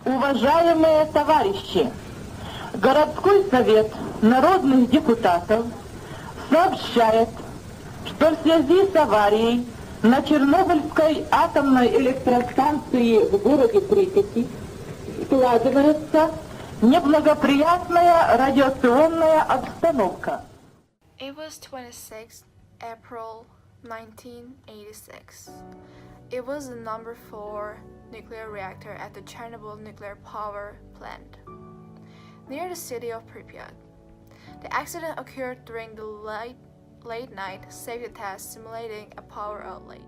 Уважаемые товарищи, городской совет народных депутатов сообщает, что в связи с аварией на Чернобыльской атомной электростанции в городе Припяти складывается неблагоприятная радиационная обстановка. It was 26 April 1986. It was the number 4 nuclear reactor at the Chernobyl nuclear power plant near the city of Pripyat. The accident occurred during the late night safety test simulating a power outage.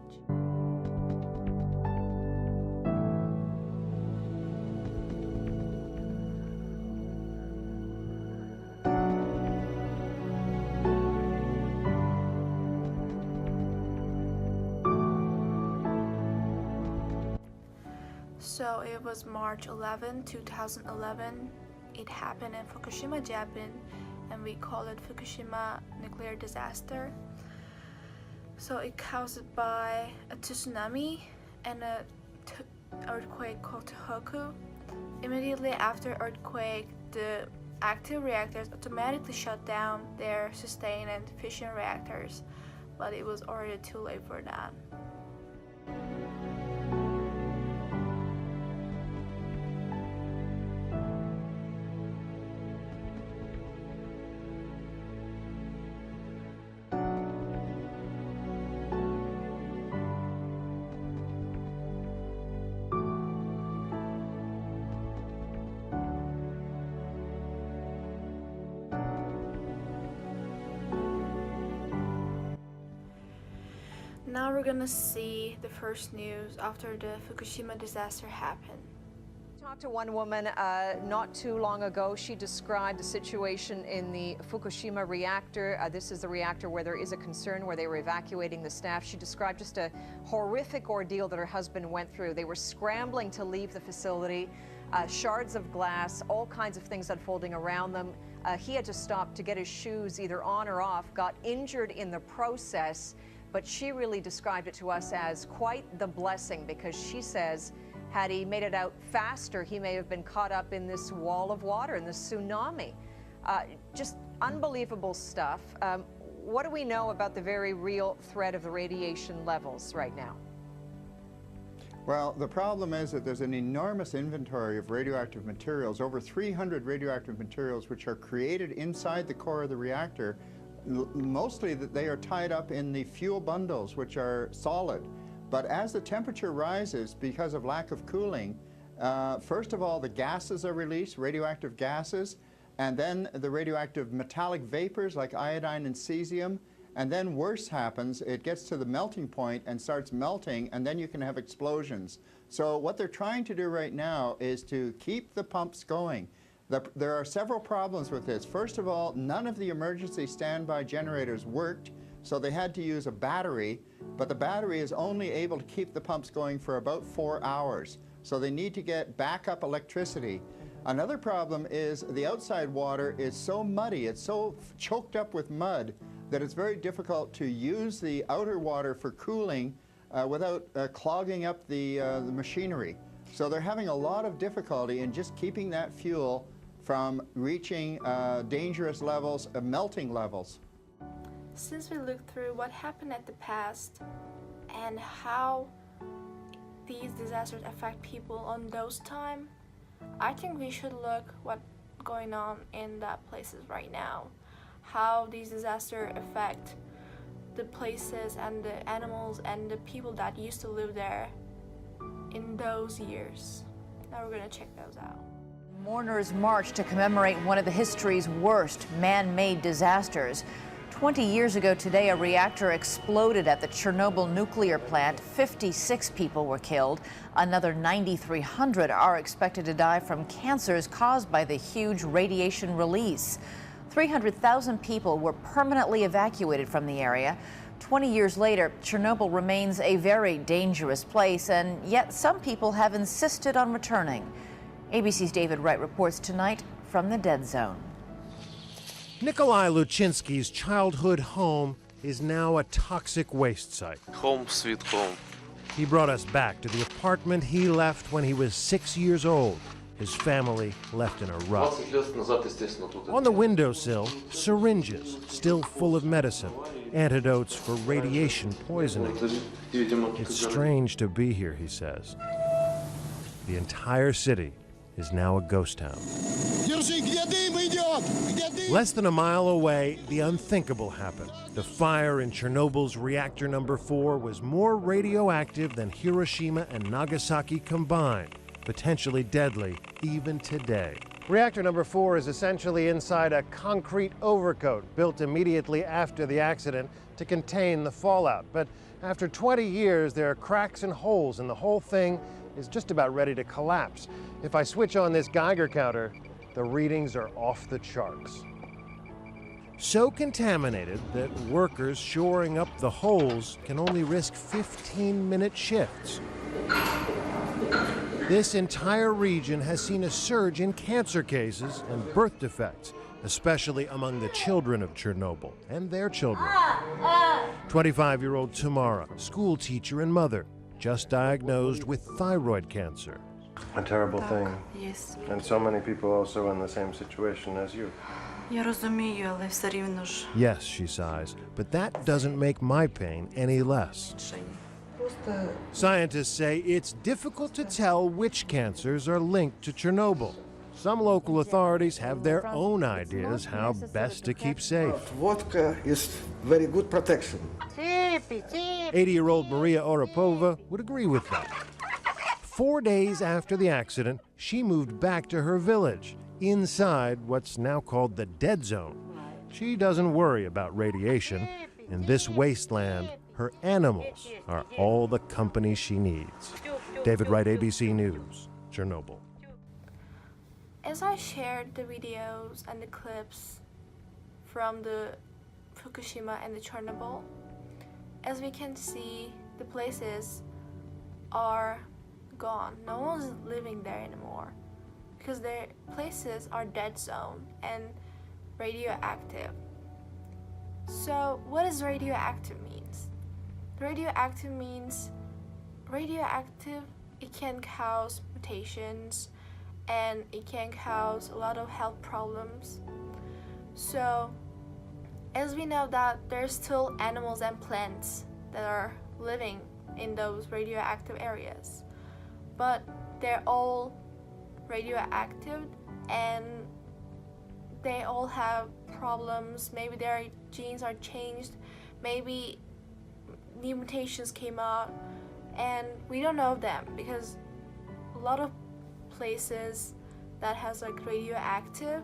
So it was March 11, 2011. It happened in Fukushima, Japan, and we call it Fukushima nuclear disaster. So it caused by a tsunami and an earthquake called Tohoku. Immediately after earthquake, the active reactors automatically shut down their sustain and fission reactors, but it was already too late for that. Now we're gonna see the first news after the Fukushima disaster happened. Talked to one woman not too long ago. She described the situation in the Fukushima reactor. This is the reactor where there is a concern where they were evacuating the staff. She described just a horrific ordeal that her husband went through. They were scrambling to leave the facility, shards of glass, all kinds of things unfolding around them. He had to stop to get his shoes either on or off, got injured in the process, but she really described it to us as quite the blessing, because she says had he made it out faster, he may have been caught up in this wall of water, in this tsunami. Just unbelievable stuff. What do we know about the very real threat of the radiation levels right now? Well, the problem is that there's an enormous inventory of radioactive materials, over 300 radioactive materials which are created inside the core of the reactor. Mostly that they are tied up in the fuel bundles, which are solid. But as the temperature rises because of lack of cooling, first of all, the gases are released, radioactive gases, and then the radioactive metallic vapors like iodine and cesium, and then worse happens, it gets to the melting point and starts melting, and then you can have explosions. So what they're trying to do right now is to keep the pumps going. There are several problems with this. First of all, none of the emergency standby generators worked, so they had to use a battery, but the battery is only able to keep the pumps going for about 4 hours. So they need to get backup electricity. Another problem is the outside water is so muddy, it's so choked up with mud that it's very difficult to use the outer water for cooling without clogging up the machinery. So they're having a lot of difficulty in just keeping that fuel from reaching dangerous levels, melting levels. Since we looked through what happened at the past and how these disasters affect people on those time, I think we should look what's going on in that places right now. How these disasters affect the places and the animals and the people that used to live there in those years. Now we're gonna check those out. Mourners marched to commemorate one of the history's worst man-made disasters. 20 years ago today, a reactor exploded at the Chernobyl nuclear plant. 56 people were killed. Another 9,300 are expected to die from cancers caused by the huge radiation release. 300,000 people were permanently evacuated from the area. 20 years later, Chernobyl remains a very dangerous place, and yet some people have insisted on returning. ABC's David Wright reports tonight from the Dead Zone. Nikolai Luchinsky's childhood home is now a toxic waste site. Home sweet home. He brought us back to the apartment he left when he was 6 years old. his family left in a rut. On the windowsill, syringes still full of medicine, antidotes for radiation poisoning. It's strange to be here, he says. The entire city is now a ghost town. Less than a mile away, the unthinkable happened. The fire in Chernobyl's reactor number 4 was more radioactive than Hiroshima and Nagasaki combined, potentially deadly even today. Reactor number 4 is essentially inside a concrete overcoat built immediately after the accident to contain the fallout. But after 20 years, there are cracks and holes, and the whole thing is just about ready to collapse. If I switch on this Geiger counter, the readings are off the charts. So contaminated that workers shoring up the holes can only risk 15-minute shifts. This entire region has seen a surge in cancer cases and birth defects, especially among the children of Chernobyl and their children. 25-year-old Tamara, school teacher and mother, just diagnosed with thyroid cancer. A terrible thing. Yes. And so many people also in the same situation as you. Я розумію, але все рівно ж. Yes, she sighs, but that doesn't make my pain any less. Scientists say it's difficult to tell which cancers are linked to Chernobyl. Some local authorities have their own ideas how best to keep safe. Vodka is very good protection. 80-year-old Maria Orapova would agree with that. 4 days after the accident, she moved back to her village, inside what's now called the dead zone. She doesn't worry about radiation. In this wasteland, her animals are all the company she needs. David Wright, ABC News, Chernobyl. As I shared the videos and the clips from the Fukushima and the Chernobyl, as we can see, the places are gone. No one's living there anymore because their places are dead zone and radioactive. So what does radioactive means? Radioactive means radioactive, it can cause mutations and it can cause a lot of health problems. So as we know that there's still animals and plants that are living in those radioactive areas, but they're all radioactive and they all have problems. Maybe their genes are changed, maybe new mutations came out, and we don't know them because a lot of places that has like radioactive,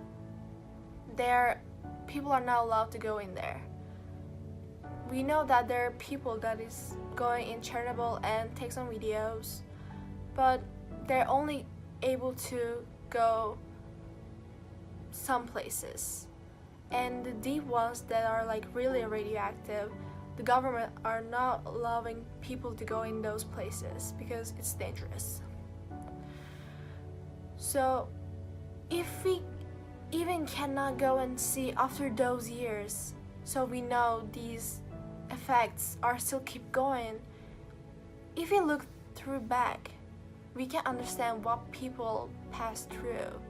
people are not allowed to go in there. We know that there are people that is going in Chernobyl and take some videos, but they're only able to go some places. And the deep ones that are like really radioactive, the government are not allowing people to go in those places because it's dangerous. So if we even cannot go and see after those years, so we know these effects are still keep going, if we look through back, we can understand what people passed through.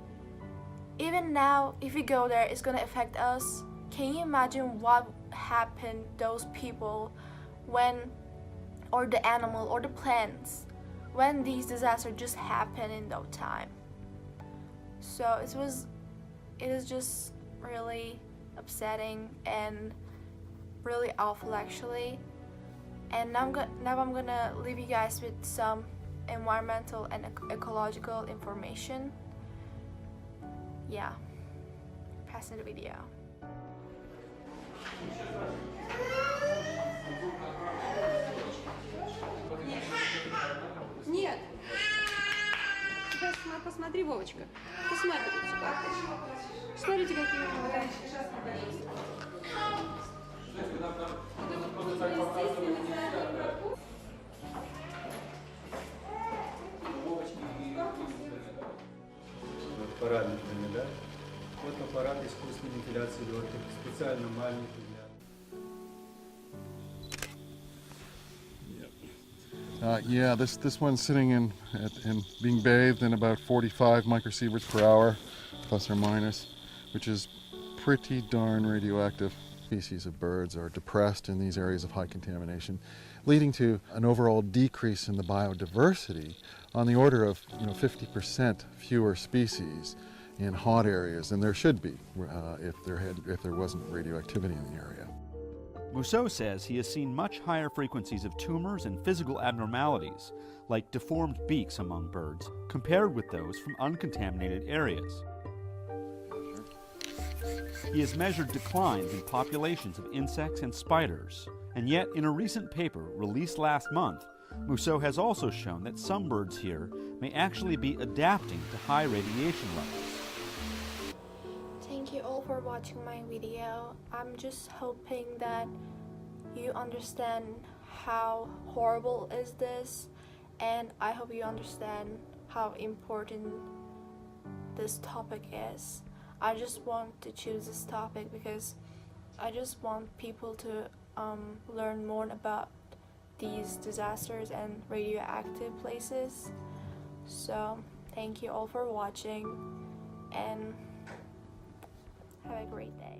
Even now, if we go there, it's gonna affect us. Can you imagine what happened those people when, or the animal or the plants, when these disasters just happen in no time? So it is just really upsetting and really awful actually. And now I'm gonna leave you guys with some environmental and ecological information. Yeah, passing the video. Нет. Посмотри, Вовочка. Посмотри сюда. Смотрите, какие у него там. Аппарат, например, да? Вот аппарат искусственной вентиляции легких, специально маленький для... Yeah, this one's sitting in being bathed in about 45 microsieverts per hour, plus or minus, which is pretty darn radioactive. Species of birds are depressed in these areas of high contamination, leading to an overall decrease in the biodiversity on the order of 50% fewer species in hot areas than there should be if there wasn't radioactivity in the area. Mousseau says he has seen much higher frequencies of tumors and physical abnormalities, like deformed beaks among birds, compared with those from uncontaminated areas. He has measured declines in populations of insects and spiders, and yet in a recent paper released last month, Mousseau has also shown that some birds here may actually be adapting to high radiation levels. Thank you all for watching my video. I'm just hoping that you understand how horrible is this, and I hope you understand how important this topic is. I just want to choose this topic because I just want people to learn more about these disasters and radioactive places. So thank you all for watching, and have a great day.